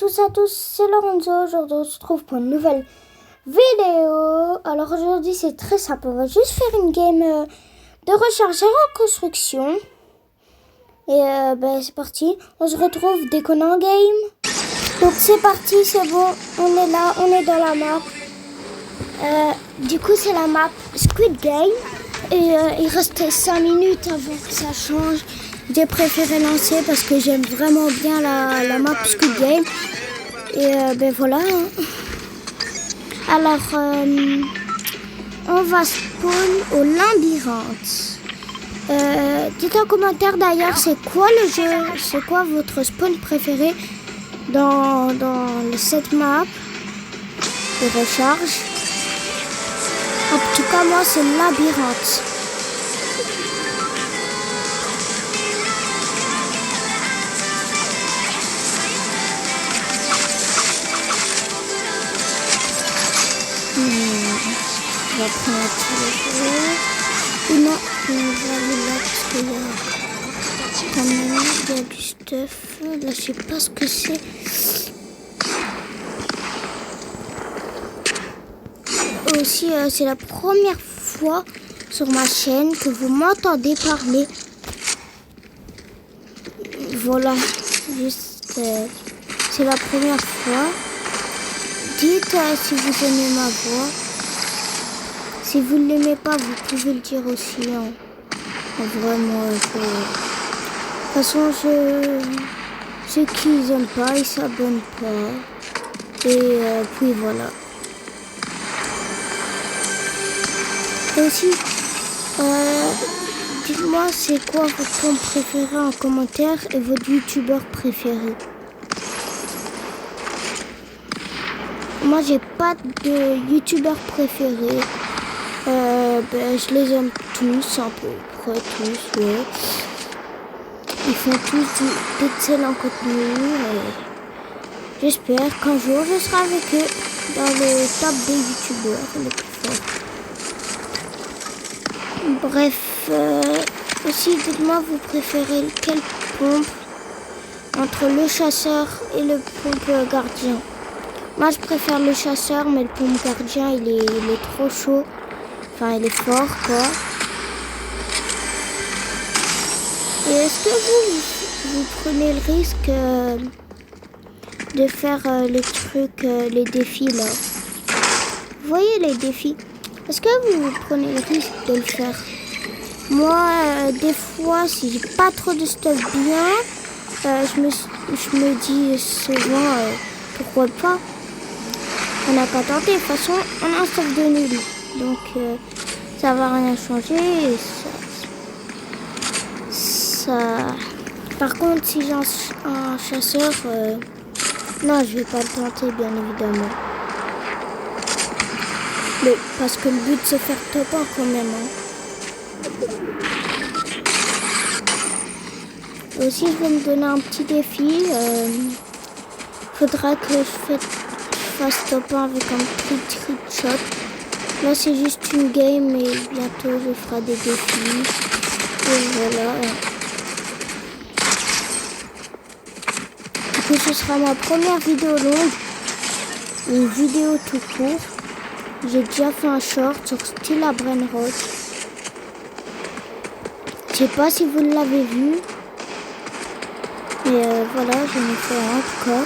tous à tous, c'est Lorenzo. Aujourd'hui on se retrouve pour une nouvelle vidéo. Alors aujourd'hui c'est très simple, on va juste faire une game de recharge en construction. Et c'est parti, on se retrouve dès qu'on est en game. Donc c'est parti, c'est bon, on est là, on est dans la map. Du coup c'est la map Squid Game. Et il restait 5 minutes avant que ça change. J'ai préféré lancer parce que j'aime vraiment bien la map Squid Game. Et voilà. Alors, on va spawn au labyrinthe. Dites en commentaire d'ailleurs, c'est quoi le jeu, c'est quoi votre spawn préféré dans cette map de recharge. En tout cas, moi, c'est le labyrinthe. On va prendre un téléphone. Ou non, on va aller là parce qu'il y a quand même il y a du stuff. Là, je sais pas ce que c'est. Aussi, c'est la première fois sur ma chaîne que vous m'entendez parler. Voilà, juste, c'est la première fois. Dites si vous aimez ma voix. Si vous ne l'aimez pas, vous pouvez le dire aussi. Hein. Vraiment, de toute façon, ceux qui n'aiment pas, ils s'abonnent pas. Et puis voilà. Et aussi, dites-moi c'est quoi votre compte préféré en commentaire et votre youtubeur préféré. Moi j'ai pas de youtubeur préféré. Je les aime tous, à peu près tous, ouais. Ils font tous d'excellents contenus et j'espère qu'un jour je serai avec eux dans le top des youtubeurs les plus forts. Bref, aussi dites-moi vous préférez quelle pompe entre le chasseur et le pompe gardien. Moi je préfère le chasseur mais le pompe gardien il est trop chaud. Enfin il est fort quoi. Et est-ce que vous prenez le risque de faire les trucs, les défis là? Vous voyez les défis? Est-ce que vous prenez le risque de le faire? Moi, des fois, si j'ai pas trop de stuff bien, je me dis souvent, pourquoi pas? On n'a pas tenté. De toute façon, on a un stuff de nul. Donc, ça va rien changer. Et ça... Par contre, si j'ai un chasseur, non, je vais pas le tenter, bien évidemment. Mais parce que le but c'est faire top 1 quand même. Hein. Aussi je vais me donner un petit défi. Faudra que je fasse top 1 avec un trick shot. Là c'est juste une game et bientôt je ferai des défis. Et voilà. Du coup ce sera ma première vidéo longue. Une vidéo tout court. J'ai déjà fait un short sur Stilla Brainrot. Je sais pas si vous l'avez vu. Mais voilà, j'en ai fait un en tout cas.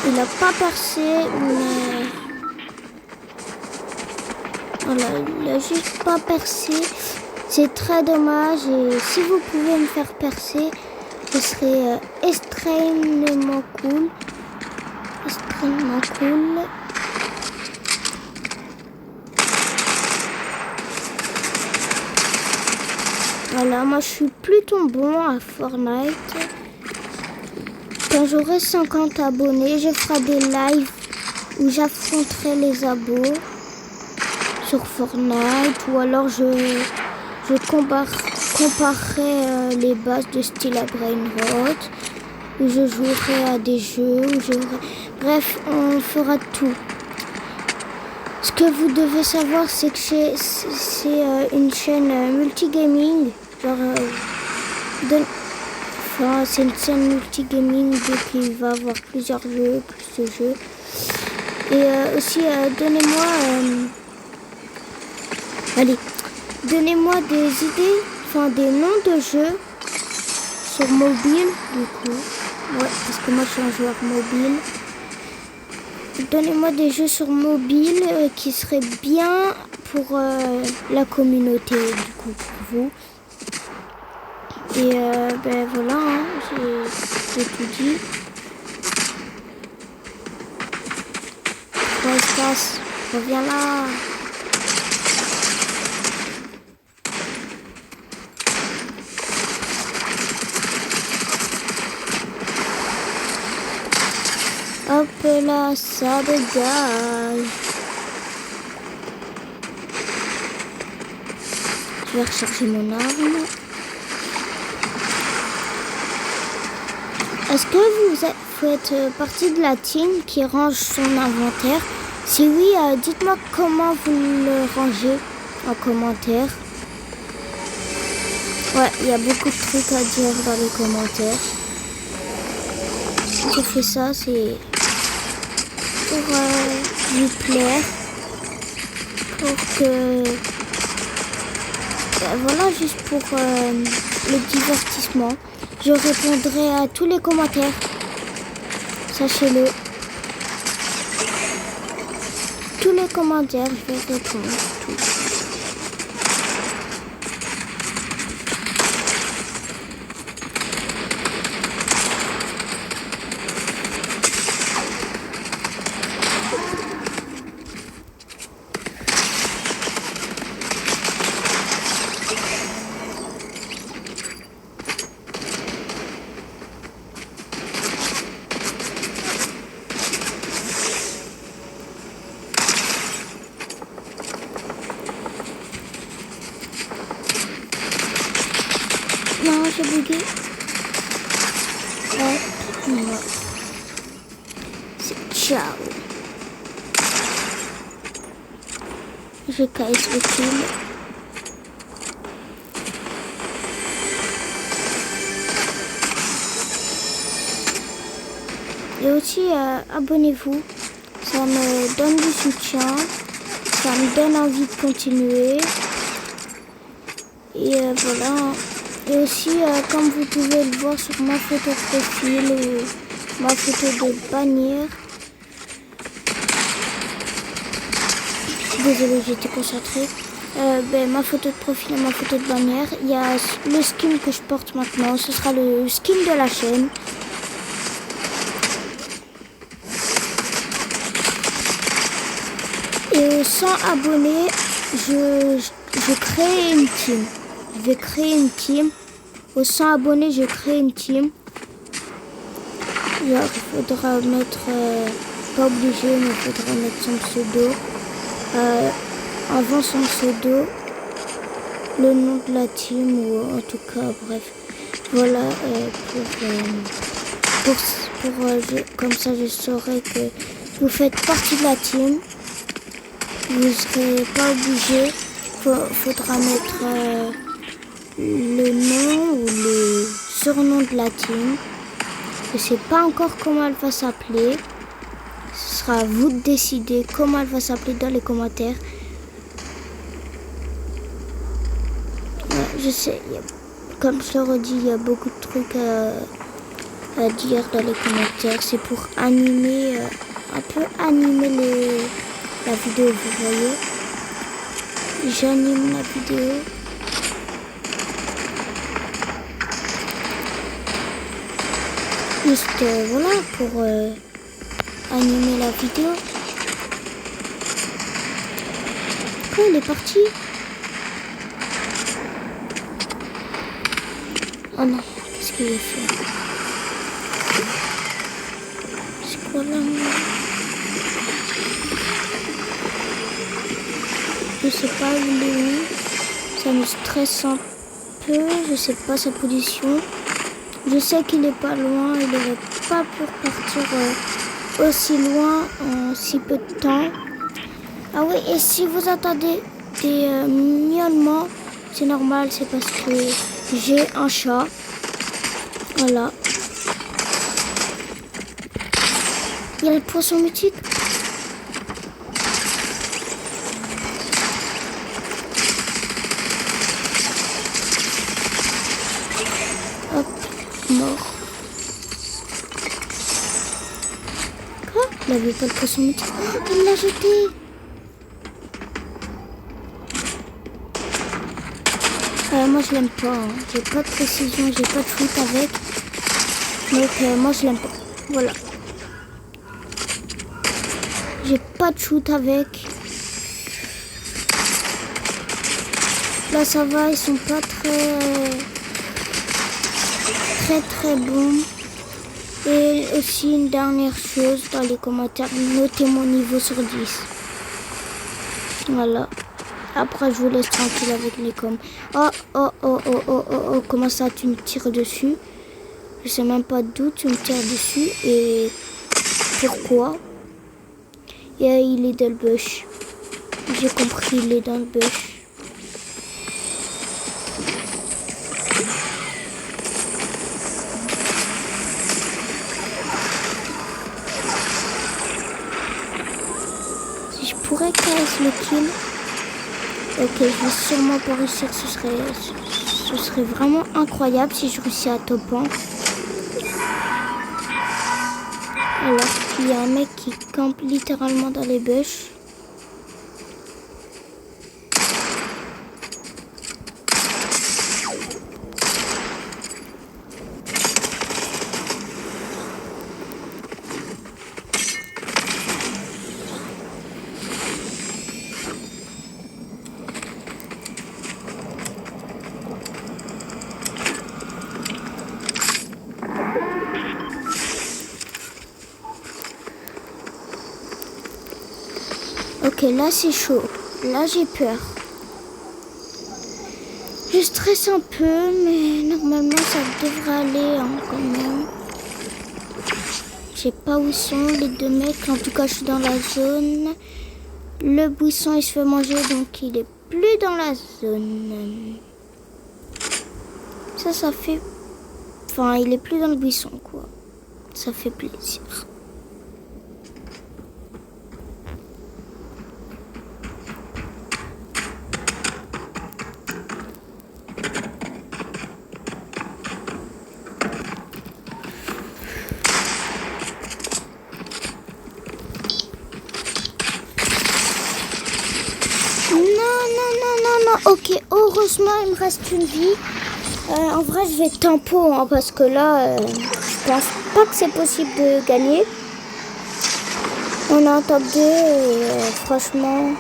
Il a pas percé, mais... Voilà, il a juste pas percé. C'est très dommage et si vous pouvez me faire percer, ce serait extrêmement cool. Extrêmement cool. Voilà, moi je suis plutôt bon à Fortnite. Quand j'aurai 50 abonnés, je ferai des lives où j'affronterai les abos sur Fortnite. Ou alors je comparerai les bases de Stilla Brainrot. Où je jouerai à des jeux. Bref, on fera tout. Ce que vous devez savoir, c'est que c'est une chaîne multigaming. Genre, Enfin, c'est une chaîne multigaming, donc il va avoir plusieurs jeux, plus de jeux. Et aussi, donnez-moi des idées, enfin des noms de jeux sur mobile, du coup. Ouais, parce que moi je suis un joueur mobile. Donnez-moi des jeux sur mobile qui seraient bien pour la communauté, du coup, pour vous. Et ben voilà, hein, j'ai tout dit. Quoi, espace, reviens là. Hop là, ça dégage. Je vais recharger mon arme. Est-ce que vous faites partie de la team qui range son inventaire? Si oui, dites-moi comment vous le rangez en commentaire. Ouais, il y a beaucoup de trucs à dire dans les commentaires. J'ai fait ça, c'est pour vous plaire, pour que voilà, juste pour le divertissement. Je répondrai à tous les commentaires, sachez-le. Tous les commentaires, je vais répondre. Tout. Non, j'ai bugué. Non. C'est ciao. Je casse le kill. Et aussi, abonnez-vous. Ça me donne du soutien. Ça me donne envie de continuer. Et voilà. Et aussi, comme vous pouvez le voir sur ma photo de profil ou ma photo de bannière. Désolée, j'étais concentrée. Ma photo de profil et ma photo de bannière. Il y a le skin que je porte maintenant. Ce sera le skin de la chaîne. Et 100 abonnés, je crée une team. Je vais créer une team. Aux 100 abonnés, je crée une team. Genre, il faudra mettre, pas obligé, mais il faudra mettre son pseudo. Avant son pseudo, le nom de la team, ou en tout cas, bref. Voilà, comme ça, je saurai que vous faites partie de la team. Vous ne serez pas obligé. Faudra mettre le nom ou le surnom de la team. Je ne sais pas encore comment elle va s'appeler. Ce sera à vous de décider comment elle va s'appeler dans les commentaires. Je sais, comme je le redis, il y a beaucoup de trucs à dire dans les commentaires. C'est pour animer, un peu animer la vidéo, vous voyez. J'anime la vidéo. Juste voilà, pour animer la vidéo. Quand il est parti? Oh non, qu'est-ce qu'il a fait? C'est quoi là? Je sais pas où il est où. Ça me stresse un peu. Je sais pas sa position. Je sais qu'il est pas loin. Il n'aurait pas pu partir aussi loin en si peu de temps. Ah oui, et si vous entendez des miaulements, c'est normal. C'est parce que j'ai un chat. Voilà. Il y a le poisson mythique. Hop, mort. Quoi? Il n'avait pas le poisson mythique. Oh, il l'a jeté. Moi je l'aime pas. Hein. J'ai pas de précision, j'ai pas de shoot avec. Donc moi je l'aime pas. Voilà. J'ai pas de shoot avec. Là ça va, ils sont pas très bons. Et aussi une dernière chose dans les commentaires, notez mon niveau sur 10. Voilà. Après je vous laisse tranquille avec les coms. Oh, comment ça tu me tires dessus? Je sais même pas d'où tu me tires dessus et pourquoi. Et il est dans le bush. J'ai compris, il est dans le bush. Si je pourrais casser le kill. Ok, je vais sûrement pas réussir. Ce serait vraiment incroyable si je réussis à top 1. Alors, il y a un mec qui campe littéralement dans les bush. Ok, là c'est chaud. Là j'ai peur. Je stresse un peu, mais normalement ça devrait aller hein, quand même. Je sais pas où sont les deux mecs. En tout cas, je suis dans la zone. Le buisson il se fait manger, donc il est plus dans la zone. Ça fait... Enfin, il est plus dans le buisson, quoi. Ça fait plaisir. Non. Ok, heureusement, il me reste une vie. En vrai, je vais tempo, hein, parce que là, je pense pas que c'est possible de gagner. On est en top 2 et franchement,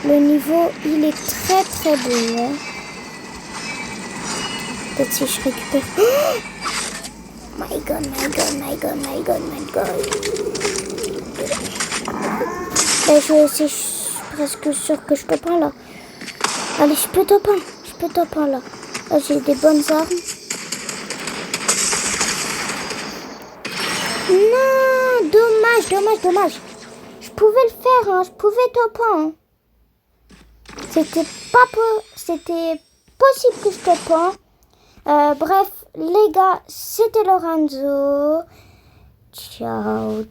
le niveau, il est très bon. Hein. Peut-être si je récupère... Oh my god. Et je suis presque sûre que je peux pas là. Allez, je peux top 1 là. Là, j'ai des bonnes armes. Non, dommage. Je pouvais le faire, hein. Je pouvais top 1. Hein. C'était possible que je top 1. Bref, les gars, c'était Lorenzo. Ciao.